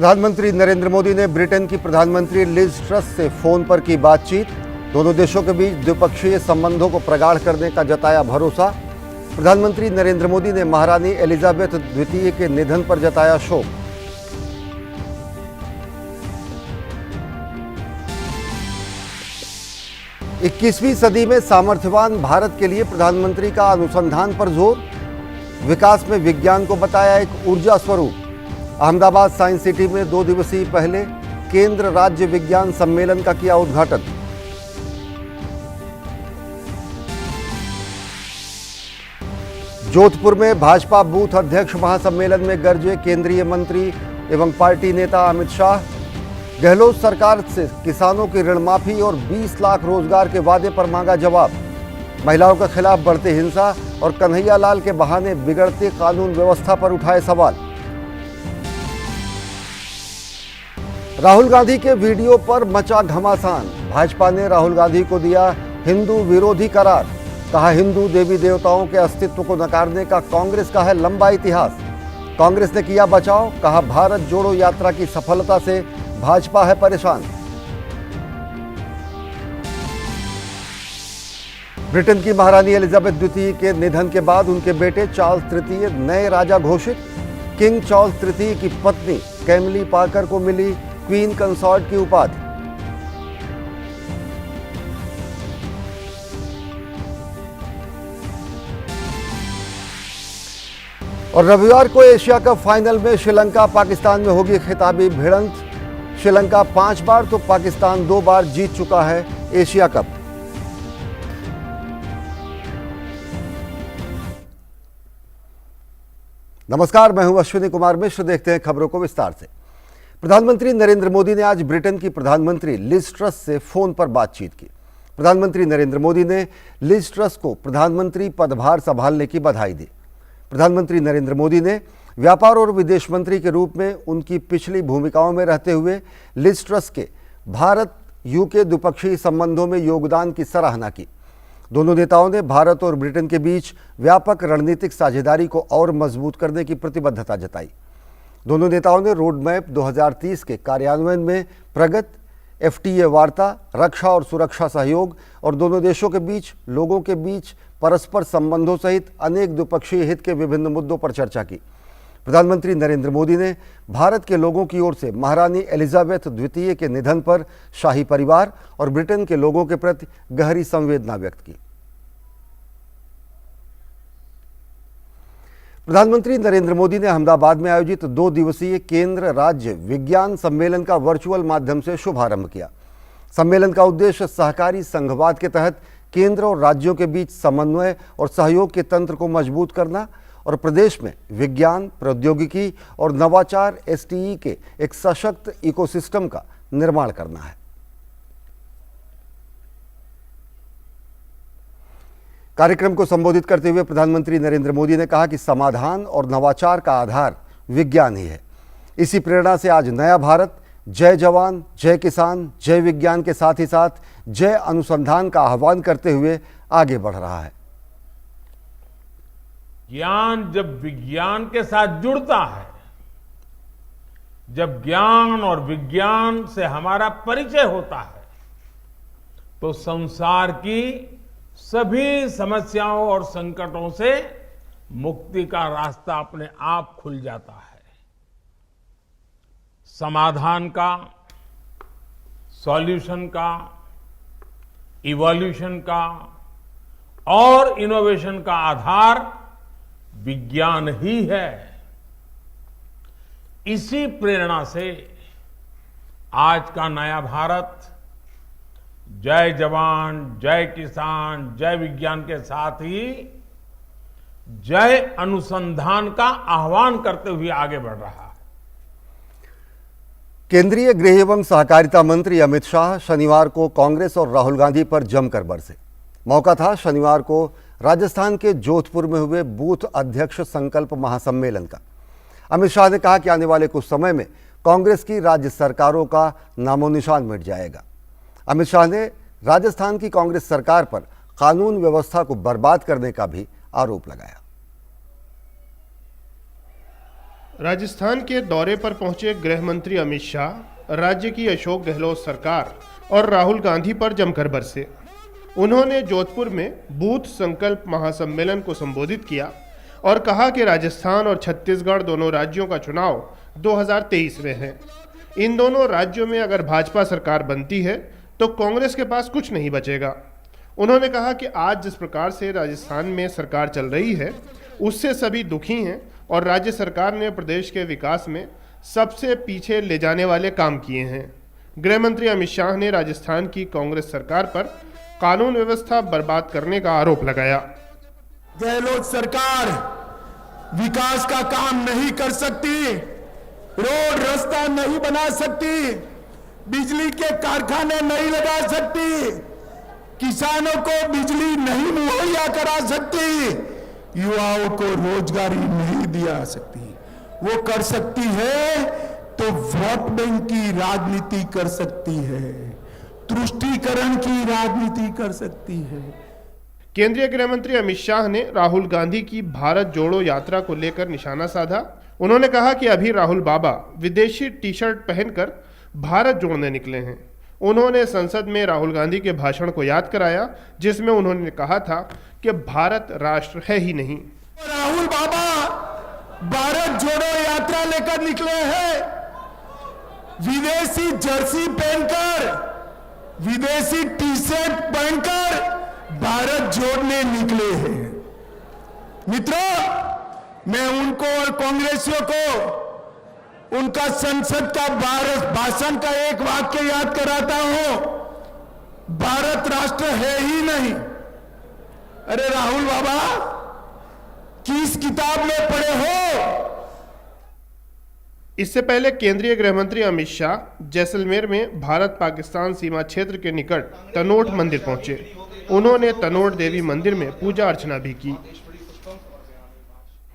प्रधानमंत्री नरेंद्र मोदी ने ब्रिटेन की प्रधानमंत्री लिज ट्रस से फोन पर की बातचीत। दोनों देशों के बीच द्विपक्षीय संबंधों को प्रगाढ़ करने का जताया भरोसा। प्रधानमंत्री नरेंद्र मोदी ने महारानी एलिजाबेथ द्वितीय के निधन पर जताया शोक। इक्कीसवीं सदी में सामर्थ्यवान भारत के लिए प्रधानमंत्री का अनुसंधान पर जोर। विकास में विज्ञान को बताया एक ऊर्जा स्वरूप। अहमदाबाद साइंस सिटी में 2 दिवसीय पहले केंद्र राज्य विज्ञान सम्मेलन का किया उद्घाटन। जोधपुर में भाजपा बूथ अध्यक्ष महासम्मेलन में गरजे केंद्रीय मंत्री एवं पार्टी नेता अमित शाह। गहलोत सरकार से किसानों की ऋण माफी और 20 लाख रोजगार के वादे पर मांगा जवाब। महिलाओं के खिलाफ बढ़ती हिंसा और कन्हैया लाल के बहाने बिगड़ती कानून व्यवस्था पर उठाए सवाल। राहुल गांधी के वीडियो पर मचा घमासान। भाजपा ने राहुल गांधी को दिया हिंदू विरोधी करार। कहा, हिंदू देवी देवताओं के अस्तित्व को नकारने का कांग्रेस का है लंबा इतिहास। कांग्रेस ने किया बचाव। कहा, भारत जोड़ो यात्रा की सफलता से भाजपा है परेशान। ब्रिटेन की महारानी एलिजाबेथ द्वितीय के निधन के बाद उनके बेटे चार्ल्स तृतीय नए राजा घोषित। किंग चार्ल्स तृतीय की पत्नी कैमिली पार्कर को मिली क्वीन कंसॉर्ट की उपाधि। और रविवार को एशिया कप फाइनल में श्रीलंका पाकिस्तान में होगी खिताबी भिड़ंत। श्रीलंका 5 बार तो पाकिस्तान 2 बार जीत चुका है एशिया कप। नमस्कार, मैं हूं अश्विनी कुमार मिश्र। देखते हैं खबरों को विस्तार से। प्रधानमंत्री नरेंद्र मोदी ने आज ब्रिटेन की प्रधानमंत्री लिज ट्रस से फोन पर बातचीत की। प्रधानमंत्री नरेंद्र मोदी ने लिज ट्रस को प्रधानमंत्री पदभार संभालने की बधाई दी। प्रधानमंत्री नरेंद्र मोदी ने व्यापार और विदेश मंत्री के रूप में उनकी पिछली भूमिकाओं में रहते हुए लिज ट्रस के भारत यूके द्विपक्षीय संबंधों में योगदान की सराहना की। दोनों नेताओं ने भारत और ब्रिटेन के बीच व्यापक रणनीतिक साझेदारी को और मजबूत करने की प्रतिबद्धता जताई। दोनों नेताओं ने रोड मैप 2030 के कार्यान्वयन में प्रगति, FTA वार्ता, रक्षा और सुरक्षा सहयोग और दोनों देशों के बीच लोगों के बीच परस्पर संबंधों सहित अनेक द्विपक्षीय हित के विभिन्न मुद्दों पर चर्चा की। प्रधानमंत्री नरेंद्र मोदी ने भारत के लोगों की ओर से महारानी एलिजाबेथ द्वितीय के निधन पर शाही परिवार और ब्रिटेन के लोगों के प्रति गहरी संवेदना व्यक्त की। प्रधानमंत्री नरेंद्र मोदी ने अहमदाबाद में आयोजित 2 दिवसीय केंद्र राज्य विज्ञान सम्मेलन का वर्चुअल माध्यम से शुभारंभ किया। सम्मेलन का उद्देश्य सहकारी संघवाद के तहत केंद्र और राज्यों के बीच समन्वय और सहयोग के तंत्र को मजबूत करना और प्रदेश में विज्ञान, प्रौद्योगिकी और नवाचार STE के एक सशक्त इकोसिस्टम का निर्माण करना है। कार्यक्रम को संबोधित करते हुए प्रधानमंत्री नरेंद्र मोदी ने कहा कि समाधान और नवाचार का आधार विज्ञान ही है। इसी प्रेरणा से आज नया भारत जय जवान, जय किसान, जय विज्ञान के साथ ही साथ जय अनुसंधान का आह्वान करते हुए आगे बढ़ रहा है। ज्ञान जब विज्ञान के साथ जुड़ता है, जब ज्ञान और विज्ञान से हमारा परिचय होता है, तो संसार की सभी समस्याओं और संकटों से मुक्ति का रास्ता अपने आप खुल जाता है। समाधान का, सॉल्यूशन का, इवोल्यूशन का और इनोवेशन का आधार विज्ञान ही है। इसी प्रेरणा से आज का नया भारत जय जवान, जय किसान, जय विज्ञान के साथ ही जय अनुसंधान का आह्वान करते हुए आगे बढ़ रहा है। केंद्रीय गृह एवं सहकारिता मंत्री अमित शाह शनिवार को कांग्रेस और राहुल गांधी पर जमकर बरसे। मौका था शनिवार को राजस्थान के जोधपुर में हुए बूथ अध्यक्ष संकल्प महासम्मेलन का। अमित शाह ने कहा कि आने वाले कुछ समय में कांग्रेस की राज्य सरकारों का नामो निशान मिट जाएगा। अमित शाह ने राजस्थान की कांग्रेस सरकार पर कानून व्यवस्था को बर्बाद करने का भी आरोप लगाया। राजस्थान के दौरे पर पहुंचे गृह मंत्री अमित शाह राज्य की अशोक गहलोत सरकार और राहुल गांधी पर जमकर बरसे। उन्होंने जोधपुर में बूथ संकल्प महासम्मेलन को संबोधित किया और कहा कि राजस्थान और छत्तीसगढ़ दोनों राज्यों का चुनाव 2023 में है। इन दोनों राज्यों में अगर भाजपा सरकार बनती है तो कांग्रेस के पास कुछ नहीं बचेगा। उन्होंने कहा कि आज जिस प्रकार से राजस्थान में सरकार चल रही है उससे सभी दुखी हैं और राज्य सरकार ने प्रदेश के विकास में सबसे पीछे ले जाने वाले काम किए हैं। गृह मंत्री अमित शाह ने राजस्थान की कांग्रेस सरकार पर कानून व्यवस्था बर्बाद करने का आरोप लगाया। गहलोत सरकार विकास का काम नहीं कर सकती, रोड रास्ता नहीं बना सकती, बिजली के कारखाने नहीं लगा सकती, किसानों को बिजली नहीं मुहैया करा सकती, युवाओं को रोजगारी नहीं दिया सकती। वो कर सकती है तो वोट बैंक की राजनीति कर सकती है, तुष्टीकरण की राजनीति कर सकती है। केंद्रीय गृह मंत्री अमित शाह ने राहुल गांधी की भारत जोड़ो यात्रा को लेकर निशाना साधा। उन्होंने कहा कि अभी राहुल बाबा विदेशी टी शर्ट पहनकर भारत जोड़ने निकले हैं। उन्होंने संसद में राहुल गांधी के भाषण को याद कराया जिसमें उन्होंने कहा था कि भारत राष्ट्र है ही नहीं। राहुल बाबा भारत जोड़ो यात्रा लेकर निकले हैं, विदेशी जर्सी पहनकर, विदेशी टी शर्ट पहनकर भारत जोड़ने निकले हैं। मित्रों, मैं उनको और कांग्रेसियों को उनका संसद का भाषण का एक वाक्य याद कराता हूं, भारत राष्ट्र है ही नहीं। अरे राहुल बाबा, किस किताब में पढ़े हो? इससे पहले केंद्रीय गृह मंत्री अमित शाह जैसलमेर में भारत पाकिस्तान सीमा क्षेत्र के निकट तनोट मंदिर पहुंचे। उन्होंने तनोट देवी मंदिर में पूजा अर्चना भी की।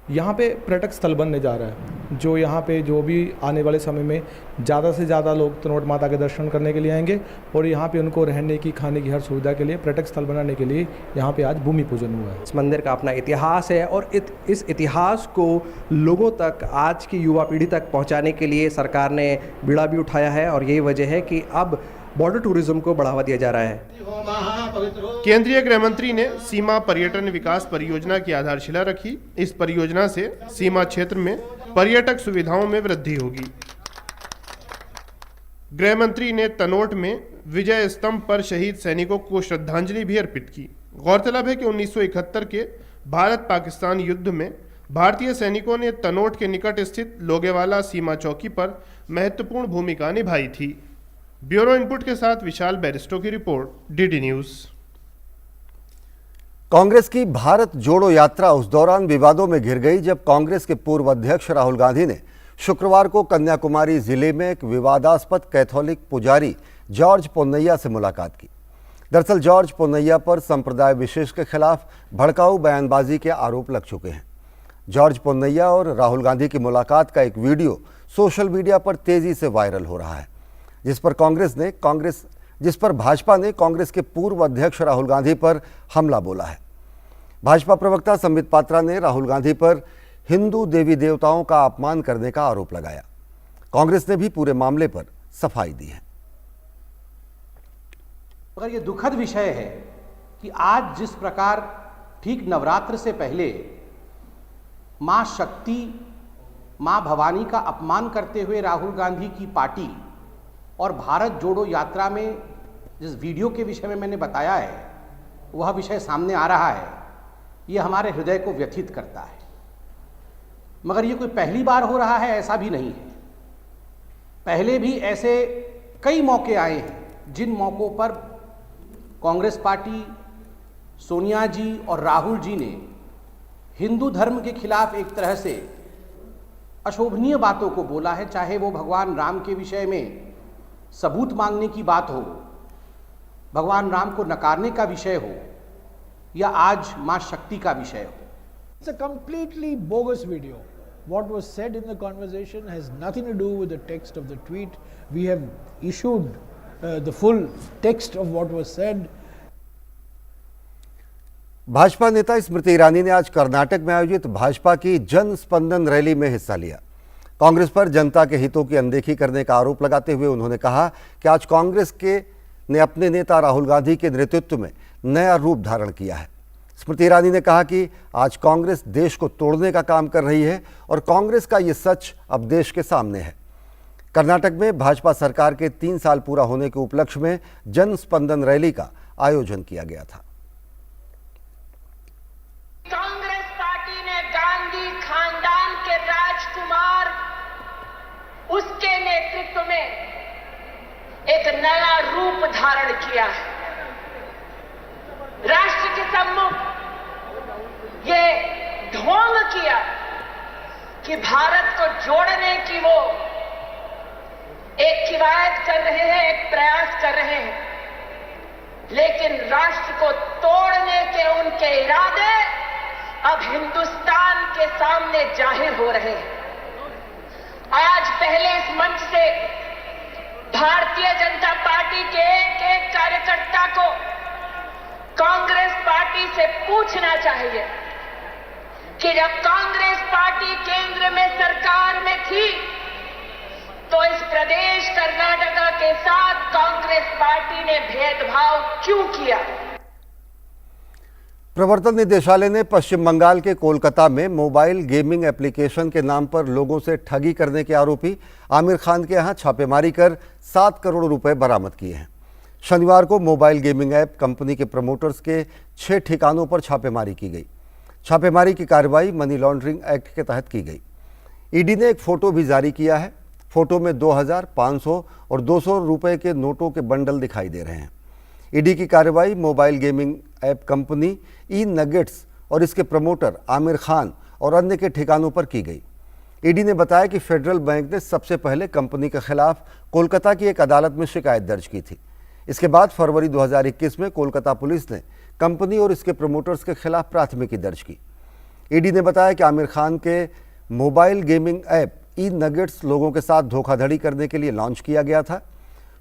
यहाँ पे पर्यटक स्थल बनने जा रहा है, जो यहाँ पे जो भी आने वाले समय में ज़्यादा से ज़्यादा लोग तनोट माता के दर्शन करने के लिए आएंगे और यहाँ पे उनको रहने की, खाने की हर सुविधा के लिए पर्यटक स्थल बनाने के लिए यहाँ पे आज भूमि पूजन हुआ है। इस मंदिर का अपना इतिहास है और इस इतिहास को लोगों तक, आज की युवा पीढ़ी तक पहुँचाने के लिए सरकार ने बीड़ा भी उठाया है और यही वजह है कि अब बॉर्डर टूरिज्म को बढ़ावा दिया जा रहा है। केंद्रीय गृह मंत्री ने सीमा पर्यटन विकास परियोजना की आधारशिला रखी। इस परियोजना से सीमा क्षेत्र में पर्यटक सुविधाओं में वृद्धि होगी। गृह मंत्री ने तनोट में विजय स्तंभ पर शहीद सैनिकों को श्रद्धांजलि भी अर्पित की। गौरतलब है कि 1971 के भारत पाकिस्तान युद्ध में भारतीय सैनिकों ने तनोट के निकट स्थित लोगेवाला सीमा चौकी पर महत्वपूर्ण भूमिका निभाई थी। ब्यूरो इनपुट के साथ विशाल बैरिस्टो की रिपोर्ट, डीडी न्यूज। कांग्रेस की भारत जोड़ो यात्रा उस दौरान विवादों में घिर गई जब कांग्रेस के पूर्व अध्यक्ष राहुल गांधी ने शुक्रवार को कन्याकुमारी जिले में एक विवादास्पद कैथोलिक पुजारी जॉर्ज पोन्नैया से मुलाकात की। दरअसल जॉर्ज पोन्नैया पर संप्रदाय विशेष के खिलाफ भड़काऊ बयानबाजी के आरोप लग चुके हैं। जॉर्ज पोन्नैया और राहुल गांधी की मुलाकात का एक वीडियो सोशल मीडिया पर तेजी से वायरल हो रहा है, जिस पर भाजपा ने कांग्रेस के पूर्व अध्यक्ष राहुल गांधी पर हमला बोला है। भाजपा प्रवक्ता संबित पात्रा ने राहुल गांधी पर हिंदू देवी देवताओं का अपमान करने का आरोप लगाया। कांग्रेस ने भी पूरे मामले पर सफाई दी है। मगर ये दुखद विषय है कि आज जिस प्रकार ठीक नवरात्र से पहले मां शक्ति, मां भवानी का अपमान करते हुए राहुल गांधी की पार्टी और भारत जोड़ो यात्रा में जिस वीडियो के विषय में मैंने बताया है वह विषय सामने आ रहा है, यह हमारे हृदय को व्यथित करता है। मगर ये कोई पहली बार हो रहा है ऐसा भी नहीं है। पहले भी ऐसे कई मौके आए हैं जिन मौक़ों पर कांग्रेस पार्टी, सोनिया जी और राहुल जी ने हिंदू धर्म के खिलाफ एक तरह से अशोभनीय बातों को बोला है, चाहे वो भगवान राम के विषय में सबूत मांगने की बात हो, भगवान राम को नकारने का विषय हो या आज मां शक्ति का विषय हो। It's a completely bogus video. What was said in the conversation has nothing to do with the text of the tweet. We have issued the full text of what was said. Bhajpa नेता स्मृति ईरानी ने आज कर्नाटक में आयोजित भाजपा की जन स्पंदन rally में हिस्सा लिया। कांग्रेस पर जनता के हितों की अनदेखी करने का आरोप लगाते हुए उन्होंने कहा कि आज कांग्रेस ने अपने नेता राहुल गांधी के नेतृत्व में नया रूप धारण किया है। स्मृति ईरानी ने कहा कि आज कांग्रेस देश को तोड़ने का काम कर रही है और कांग्रेस का ये सच अब देश के सामने है। कर्नाटक में भाजपा सरकार के 3 साल पूरा होने के उपलक्ष्य में जन स्पंदन रैली का आयोजन किया गया था। कांग्रेस पार्टी ने गांधी खानदान के राजकुमार उसके नेतृत्व में एक नया रूप धारण किया है। राष्ट्र के सम्मुख ये ढोंग किया कि भारत को जोड़ने की वो एक किवायत कर रहे हैं, एक प्रयास कर रहे हैं, लेकिन राष्ट्र को तोड़ने के उनके इरादे अब हिंदुस्तान के सामने जाहिर हो रहे हैं। आज पहले इस मंच से भारतीय जनता पार्टी के एक कार्यकर्ता को कांग्रेस पार्टी से पूछना चाहिए कि जब कांग्रेस पार्टी केंद्र में सरकार में थी तो इस प्रदेश कर्नाटका के साथ कांग्रेस पार्टी ने भेदभाव क्यों किया। प्रवर्तन निदेशालय ने पश्चिम बंगाल के कोलकाता में मोबाइल गेमिंग एप्लीकेशन के नाम पर लोगों से ठगी करने के आरोपी आमिर खान के यहां छापेमारी कर 7 करोड़ रुपए बरामद किए हैं। शनिवार को मोबाइल गेमिंग ऐप कंपनी के प्रमोटर्स के 6 ठिकानों पर छापेमारी की गई। छापेमारी की कार्रवाई मनी लॉन्ड्रिंग एक्ट के तहत की गई। ईडी ने एक फोटो भी जारी किया है। फोटो में 2000, 500 और 200 रुपए के नोटों के बंडल दिखाई दे रहे हैं। ईडी की कार्रवाई मोबाइल गेमिंग ऐप कंपनी ई नगेट्स और इसके प्रमोटर आमिर खान और अन्य के ठिकानों पर की गई। ईडी ने बताया कि फेडरल बैंक ने सबसे पहले कंपनी के खिलाफ कोलकाता की एक अदालत में शिकायत दर्ज की थी। इसके बाद फरवरी 2021 में कोलकाता पुलिस ने कंपनी और इसके प्रमोटर्स के खिलाफ प्राथमिकी दर्ज की। ईडी ने बताया कि आमिर खान के मोबाइल गेमिंग ऐप ई नगेट्स लोगों के साथ धोखाधड़ी करने के लिए लॉन्च किया गया था।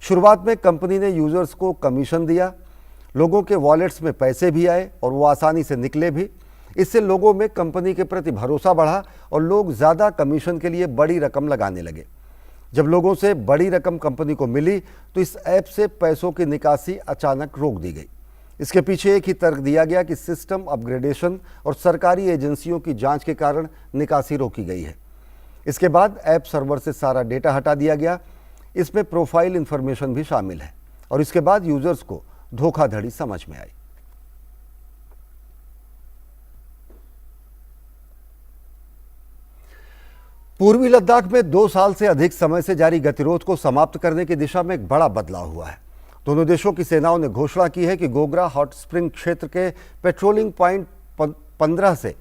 शुरुआत में कंपनी ने यूजर्स को कमीशन दिया, लोगों के वॉलेट्स में पैसे भी आए और वो आसानी से निकले भी। इससे लोगों में कंपनी के प्रति भरोसा बढ़ा और लोग ज़्यादा कमीशन के लिए बड़ी रकम लगाने लगे। जब लोगों से बड़ी रकम कंपनी को मिली तो इस ऐप से पैसों की निकासी अचानक रोक दी गई। इसके पीछे एक ही तर्क दिया गया कि सिस्टम अपग्रेडेशन और सरकारी एजेंसियों की जांच के कारण निकासी रोकी गई है। इसके बाद ऐप सर्वर से सारा डेटा हटा दिया गया। इसमें प्रोफाइल इंफॉर्मेशन भी शामिल है और इसके बाद यूजर्स को धोखाधड़ी समझ में आई। पूर्वी लद्दाख में 2 साल से अधिक समय से जारी गतिरोध को समाप्त करने की दिशा में एक बड़ा बदलाव हुआ है। दोनों देशों की सेनाओं ने घोषणा की है कि गोगरा हॉट स्प्रिंग क्षेत्र के पेट्रोलिंग पॉइंट 15 से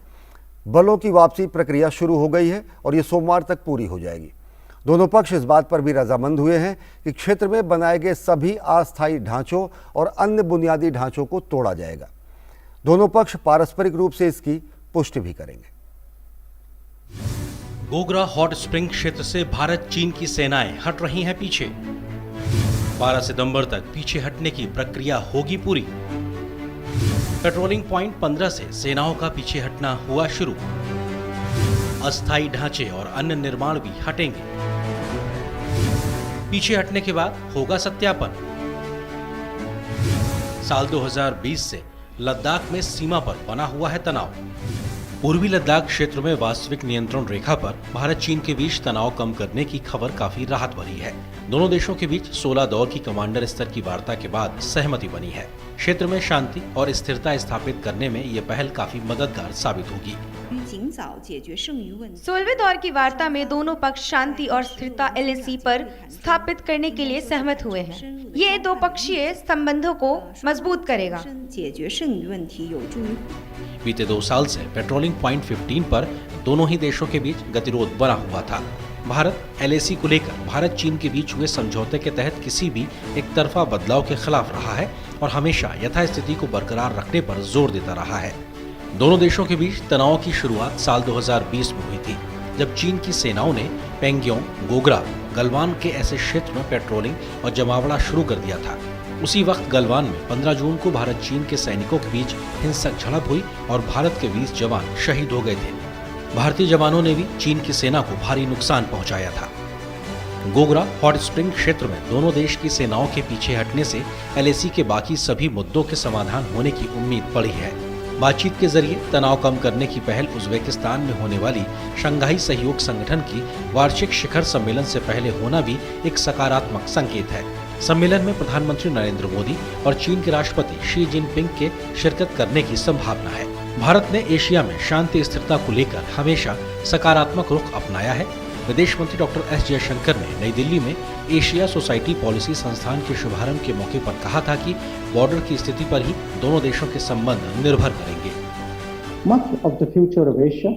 बलों की वापसी प्रक्रिया शुरू हो गई है और ये सोमवार तक पूरी हो जाएगी। दोनों पक्ष इस बात पर भी रजामंद हुए हैं कि क्षेत्र में बनाए गए सभी अस्थायी ढांचों और अन्य बुनियादी ढांचों को तोड़ा जाएगा। दोनों पक्ष पारस्परिक रूप से इसकी पुष्टि भी करेंगे। गोगरा हॉट स्प्रिंग क्षेत्र से भारत चीन की सेनाएं हट रही हैं पीछे। 12 सितंबर तक पीछे हटने की प्रक्रिया होगी पूरी। पेट्रोलिंग पॉइंट 15 से सेनाओं का पीछे हटना हुआ शुरू। अस्थायी ढांचे और अन्य निर्माण भी हटेंगे। पीछे हटने के बाद होगा सत्यापन। साल 2020 से लद्दाख में सीमा पर बना हुआ है तनाव। पूर्वी लद्दाख क्षेत्र में वास्तविक नियंत्रण रेखा पर भारत चीन के बीच तनाव कम करने की खबर काफी राहत भरी है। दोनों देशों के बीच 16 दौर की कमांडर स्तर की वार्ता के बाद सहमति बनी है। क्षेत्र में शांति और स्थिरता स्थापित करने में ये पहल काफी मददगार साबित होगी। 16वें दौर की वार्ता में दोनों पक्ष शांति और स्थिरता LAC पर स्थापित करने के लिए सहमत हुए हैं। ये 2 पक्षीय संबंधों को मजबूत करेगा। बीते 2 साल से पेट्रोलिंग पॉइंट 15 पर दोनों ही देशों के बीच गतिरोध बना हुआ था। भारत LAC को लेकर भारत चीन के बीच हुए समझौते के तहत किसी भी एक तरफा बदलाव के खिलाफ रहा है और हमेशा यथास्थिति को बरकरार रखने पर जोर देता रहा है। दोनों देशों के बीच तनाव की शुरुआत साल 2020 में हुई थी, जब चीन की सेनाओं ने पेंग्योंग, गोगरा, गलवान के ऐसे क्षेत्र में पेट्रोलिंग और जमावड़ा शुरू कर दिया था। उसी वक्त गलवान में 15 जून को भारत चीन के सैनिकों के बीच हिंसक झड़प हुई और भारत के 20 जवान शहीद हो गए थे। भारतीय जवानों ने भी चीन की सेना को भारी नुकसान पहुंचाया था। गोगरा हॉट स्प्रिंग क्षेत्र में दोनों देश की सेनाओं के पीछे हटने से LAC के बाकी सभी मुद्दों के समाधान होने की उम्मीद बढ़ी है। बातचीत के जरिए तनाव कम करने की पहल उज्बेकिस्तान में होने वाली शंघाई सहयोग संगठन की वार्षिक शिखर सम्मेलन से पहले होना भी एक सकारात्मक संकेत है। सम्मेलन में प्रधानमंत्री नरेंद्र मोदी और चीन के राष्ट्रपति शी जिनपिंग के शिरकत करने की संभावना है। भारत ने एशिया में शांति स्थिरता को लेकर हमेशा सकारात्मक रुख अपनाया है। विदेश मंत्री डॉक्टर S जयशंकर ने नई दिल्ली में एशिया सोसाइटी पॉलिसी संस्थान के शुभारंभ के मौके पर कहा था कि बॉर्डर की स्थिति पर ही दोनों देशों के संबंध निर्भर करेंगे। Much of the future of Asia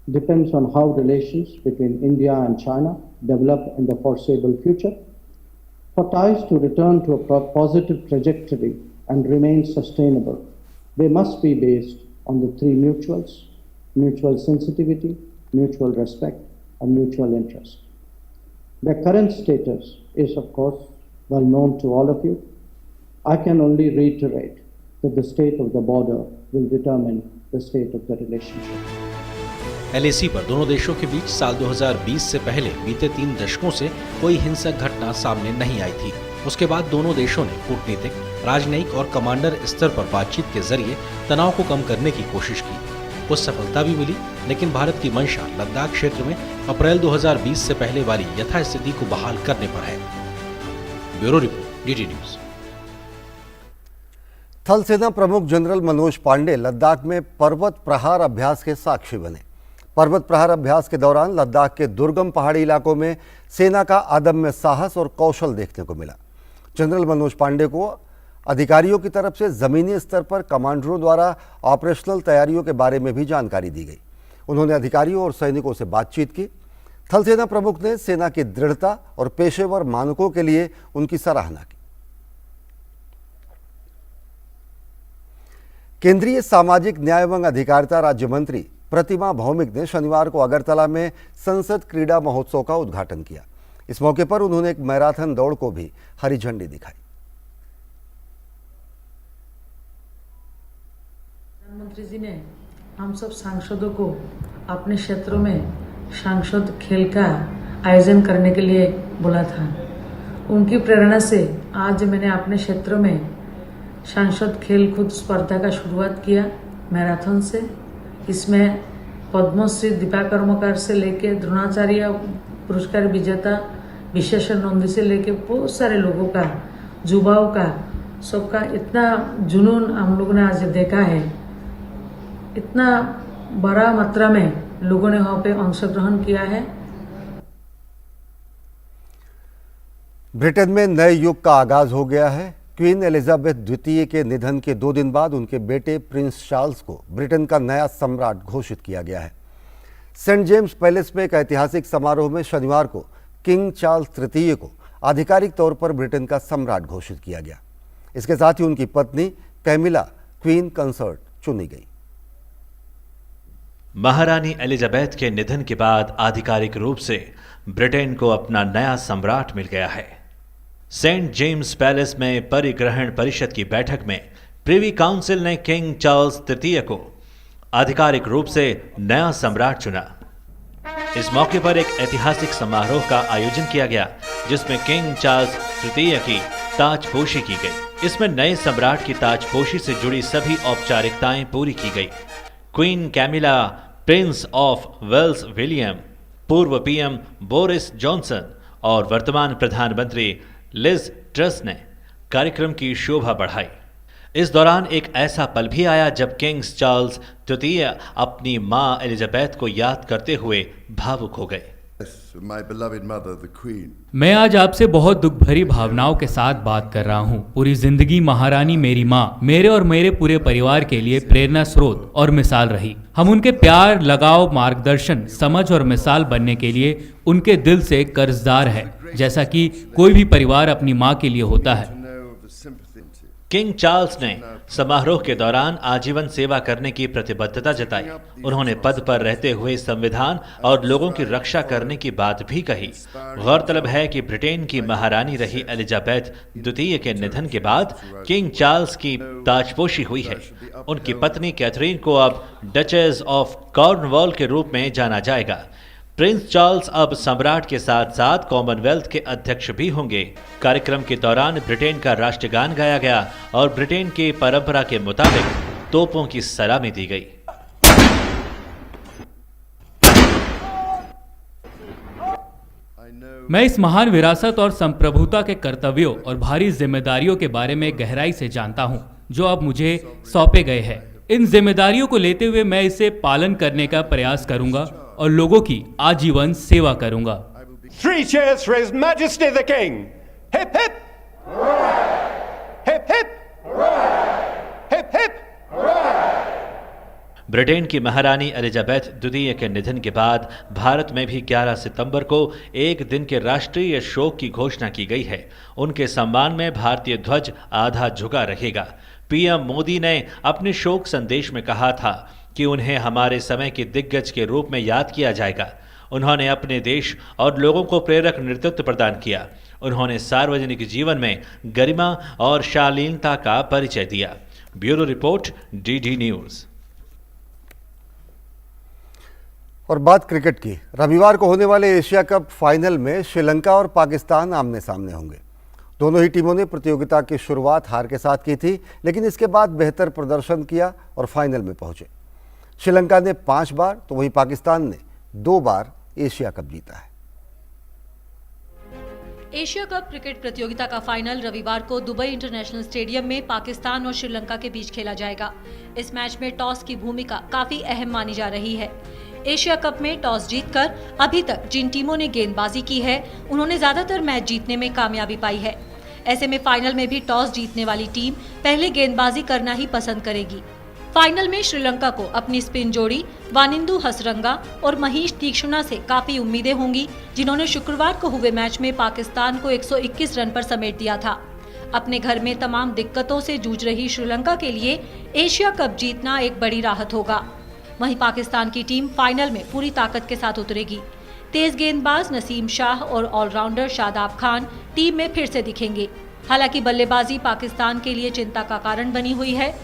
depends on how relations between India and China develop in the foreseeable future. For ties to return to a positive trajectory and remain sustainable, they must be based on the three mutuals: mutual sensitivity, mutual respect, and mutual interest. Their current status is, of course, well known to all of you. I can only reiterate that the state of the border will determine the state of the relationship. LAC पर दोनों देशों के बीच साल 2020 से पहले बीते 3 दशकों से कोई हिंसक घटना सामने नहीं आई थी। उसके बाद दोनों देशों ने कूटनीतिक, राजनयिक और कमांडर स्तर पर बातचीत के जरिए तनाव को कम करने की कोशिश की। कुछ सफलता भी मिली, लेकिन भारत की मंशा लद्दाख क्षेत्र में अप्रैल 2020 से पहले वाली यथास्थिति को बहाल करने पर है। Bureau report, DD news. थल सेना प्रमुख जनरल मनोज पांडे लद्दाख में पर्वत प्रहार अभ्यास के साक्षी बने। पर्वत प्रहार अभ्यास के दौरान लद्दाख के दुर्गम पहाड़ी इलाकों में सेना का अदम्य साहस और कौशल देखने को मिला। जनरल मनोज पांडे को अधिकारियों की तरफ से जमीनी स्तर पर कमांडरों द्वारा ऑपरेशनल तैयारियों के बारे में भी जानकारी दी गई। उन्होंने अधिकारियों और सैनिकों से बातचीत की। थल सेना प्रमुख ने सेना की दृढ़ता और पेशेवर मानकों के लिए उनकी सराहना की। केंद्रीय सामाजिक न्याय एवं अधिकारिता राज्य मंत्री प्रतिमा भौमिक ने शनिवार को अगरतला में संसद क्रीड़ा महोत्सव का उद्घाटन किया। इस मौके पर उन्होंने एक मैराथन दौड़ को भी हरी झंडी दिखाई। प्रधानमंत्री जी ने हम सब सांसदों को अपने क्षेत्रों में सांसद खेल का आयोजन करने के लिए बोला था। उनकी प्रेरणा से आज मैंने अपने क्षेत्रों में सांसद खेल कूद स्पर्धा का शुरुआत किया मैराथन से। इसमें पद्मश्री दीपा कर्मकार से लेके द्रोणाचार्य पुरस्कार विजेता विशेषण नंदी से लेके बहुत सारे लोगों का, युवाओं का, सबका इतना जुनून हम लोगों ने आज देखा है। इतना बड़ा मात्रा में लोगों ने वहां पे अंशग्रहण किया है। ब्रिटेन में नए युग का आगाज हो गया है। क्वीन एलिजाबेथ द्वितीय के निधन के 2 दिन बाद उनके बेटे प्रिंस चार्ल्स को ब्रिटेन का नया सम्राट घोषित किया गया है। सेंट जेम्स पैलेस में एक ऐतिहासिक समारोह में शनिवार को किंग चार्ल्स तृतीय को आधिकारिक तौर पर ब्रिटेन का सम्राट घोषित किया गया। इसके साथ ही उनकी पत्नी कैमिला क्वीन कंसर्ट चुनी गई। महारानी एलिजाबेथ के निधन के बाद आधिकारिक रूप से ब्रिटेन को अपना नया सम्राट मिल गया है। सेंट जेम्स पैलेस में परिग्रहण परिषद की बैठक में प्रिवी काउंसिल ने किंग चार्ल्स तृतीय को आधिकारिक रूप से नया सम्राट चुना। इस मौके पर एक ऐतिहासिक समारोह का आयोजन किया गया, जिसमें किंग चार्ल्स तृतीय की ताजपोशी की गई। इसमें नए सम्राट की ताजपोशी से जुड़ी सभी औपचारिकताएं पूरी की गई। Queen Camilla, prince of Wales William, पूर्व पीएम बोरिस जॉनसन और वर्तमान प्रधानमंत्री लिज ट्रस ने कार्यक्रम की शोभा बढ़ाई। इस दौरान एक ऐसा पल भी आया जब किंग चार्ल्स तृतीय अपनी मां एलिजाबेथ को याद करते हुए भावुक हो गए। मैं आज आपसे बहुत दुख भरी भावनाओं के साथ बात कर रहा हूँ। पूरी जिंदगी महारानी मेरी माँ मेरे और मेरे पूरे परिवार के लिए प्रेरणा स्रोत और मिसाल रही। हम उनके प्यार, लगाव, मार्गदर्शन, समझ और मिसाल बनने के लिए उनके दिल से कर्जदार है, जैसा कि कोई भी परिवार अपनी माँ के लिए होता है। किंग चार्ल्स ने समारोह के दौरान आजीवन सेवा करने की प्रतिबद्धता जताई। उन्होंने पद पर रहते हुए संविधान और लोगों की रक्षा करने की बात भी कही। गौरतलब है कि ब्रिटेन की महारानी रही एलिजाबेथ द्वितीय के निधन के बाद किंग चार्ल्स की ताजपोशी हुई है। उनकी पत्नी कैथरीन को अब डचेस ऑफ कॉर्नवॉल के रूप में जाना जाएगा। प्रिंस चार्ल्स अब सम्राट के साथ साथ कॉमनवेल्थ के अध्यक्ष भी होंगे। कार्यक्रम के दौरान ब्रिटेन का राष्ट्रगान गाया गया और ब्रिटेन की परंपरा के मुताबिक तोपों की सलामी दी गई। मैं इस महान विरासत और संप्रभुता के कर्तव्यों और भारी जिम्मेदारियों के बारे में गहराई से जानता हूं, जो अब मुझे सौंपे गए हैं। इन जिम्मेदारियों को लेते हुए मैं इसे पालन करने का प्रयास करूंगा और लोगों की आजीवन सेवा करूंगा। 3 cheers for His Majesty the King. Hip hip. Hip hip. Hip hip. Britain की महारानी एलिजाबेथ द्वितीय के निधन के बाद भारत में भी 11 सितंबर को एक दिन के राष्ट्रीय शोक की घोषणा की गई है। उनके सम्मान में भारतीय ध्वज आधा झुका रहेगा। पीएम मोदी ने अपने शोक संदेश में कहा था कि उन्हें हमारे समय के दिग्गज के रूप में याद किया जाएगा। उन्होंने अपने देश और लोगों को प्रेरक नेतृत्व प्रदान किया। उन्होंने सार्वजनिक जीवन में गरिमा और शालीनता का परिचय दिया। Bureau report, DD news. और बात क्रिकेट की। रविवार को होने वाले एशिया कप फाइनल में श्रीलंका और पाकिस्तान आमने सामने होंगे। दोनों ही टीमों ने प्रतियोगिता की शुरुआत हार के साथ की थी, लेकिन इसके बाद बेहतर प्रदर्शन किया और फाइनल में पहुंचे। श्रीलंका ने 5 बार तो वहीं पाकिस्तान ने 2 बार एशिया कप जीता है। एशिया कप क्रिकेट प्रतियोगिता का फाइनल रविवार को दुबई इंटरनेशनल स्टेडियम में पाकिस्तान और श्रीलंका के बीच खेला जाएगा। इस मैच में टॉस की भूमिका काफी अहम मानी जा रही है। एशिया कप में टॉस जीतकर अभी तक जिन टीमों ने गेंदबाजी की है, उन्होंने ज्यादातर मैच जीतने में कामयाबी पाई है। ऐसे में फाइनल में भी टॉस जीतने वाली टीम पहले गेंदबाजी करना ही पसंद करेगी। फाइनल में श्रीलंका को अपनी स्पिन जोड़ी वानिंदु हसरंगा और महीश तीक्ष्णा से काफी उम्मीदें होंगी, जिन्होंने शुक्रवार को हुए मैच में पाकिस्तान को 121 रन पर समेट दिया था। अपने घर में तमाम दिक्कतों से जूझ रही श्रीलंका के लिए एशिया कप जीतना एक बड़ी राहत होगा। वहीं पाकिस्तान की टीम फाइनल में पूरी ताकत के साथ उतरेगी। तेज गेंदबाज नसीम शाह और ऑलराउंडर शादाब खान टीम में फिर से दिखेंगे। हालांकि बल्लेबाजी पाकिस्तान के लिए चिंता का कारण बनी हुई है।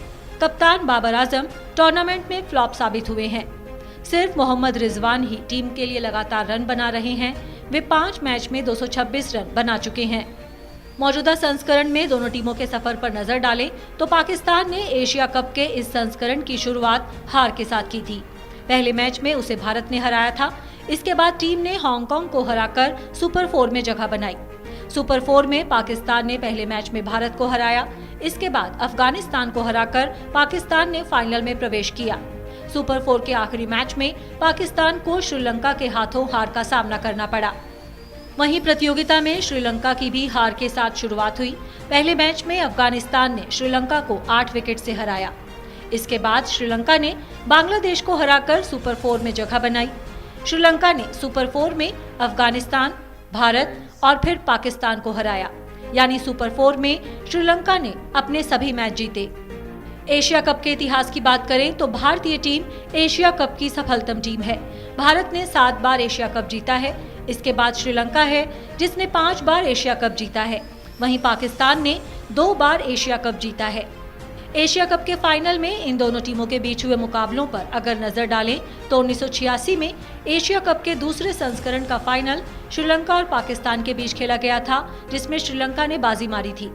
कप्तान बाबर आजम टूर्नामेंट में फ्लॉप साबित हुए हैं। सिर्फ मोहम्मद रिजवान ही टीम के लिए लगातार रन बना रहे हैं। वे 5 मैच में 226 रन बना चुके हैं। मौजूदा संस्करण में दोनों टीमों के सफर पर नजर डालें तो पाकिस्तान ने एशिया कप के इस संस्करण की शुरुआत हार के साथ की थी। पहले मैच में उसे भारत ने हराया था। इसके बाद टीम ने हांगकांग को हराकर सुपर 4 में जगह बनाई। सुपर 4 में पाकिस्तान ने पहले मैच में भारत को हराया। इसके बाद अफगानिस्तान को हराकर पाकिस्तान ने फाइनल में प्रवेश किया। सुपर 4 के आखिरी मैच में पाकिस्तान को श्रीलंका के हाथों हार का सामना करना पड़ा। वहीं प्रतियोगिता में श्रीलंका की भी हार के साथ शुरुआत हुई। पहले मैच में अफगानिस्तान ने श्रीलंका को 8 विकेट से हराया। इसके बाद श्रीलंका ने बांग्लादेश को हराकर सुपर 4 में जगह बनाई। श्रीलंका ने सुपर 4 में अफगानिस्तान, भारत और फिर पाकिस्तान को हराया। यानी सुपर 4 में श्रीलंका ने अपने सभी मैच जीते। एशिया कप के इतिहास की बात करें तो भारतीय टीम एशिया कप की सफलतम टीम है। भारत ने 7 बार एशिया कप जीता है। इसके बाद श्रीलंका है जिसने 5 बार एशिया कप जीता है। वहीं पाकिस्तान ने 2 बार एशिया कप जीता है। एशिया कप के फाइनल में इन दोनों टीमों के बीच हुए मुकाबलों पर अगर नजर डालें तो 1986 में एशिया कप के दूसरे संस्करण का फाइनल श्रीलंका और पाकिस्तान के बीच खेला गया था, जिसमें श्रीलंका ने बाजी मारी थी।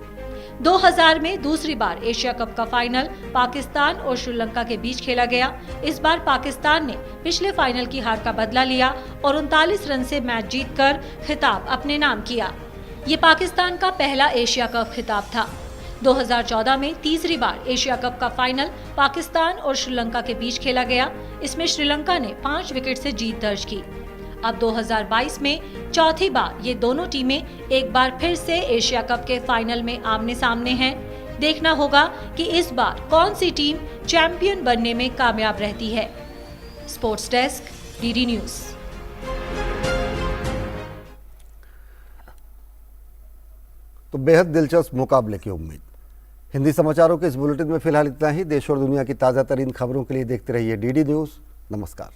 2000 में दूसरी बार एशिया कप का फाइनल पाकिस्तान और श्रीलंका के बीच खेला गया। इस बार पाकिस्तान ने पिछले फाइनल की हार का बदला लिया और 39 रन से मैच जीतकर खिताब अपने नाम किया। ये पाकिस्तान का पहला एशिया कप खिताब था। 2014 में तीसरी बार एशिया कप का फाइनल पाकिस्तान और श्रीलंका के बीच खेला गया। इसमें श्रीलंका ने 5 विकेट से जीत दर्ज की। अब 2022 में चौथी बार ये दोनों टीमें एक बार फिर से एशिया कप के फाइनल में आमने सामने हैं। देखना होगा कि इस बार कौन सी टीम चैंपियन बनने में कामयाब रहती है। Sports desk, DD news. तो बेहद दिलचस्प मुकाबले की उम्मीद। हिंदी समाचारों के इस बुलेटिन में फिलहाल इतना ही। देश और दुनिया की ताज़ा तरीन खबरों के लिए देखते रहिए DD न्यूज़। नमस्कार।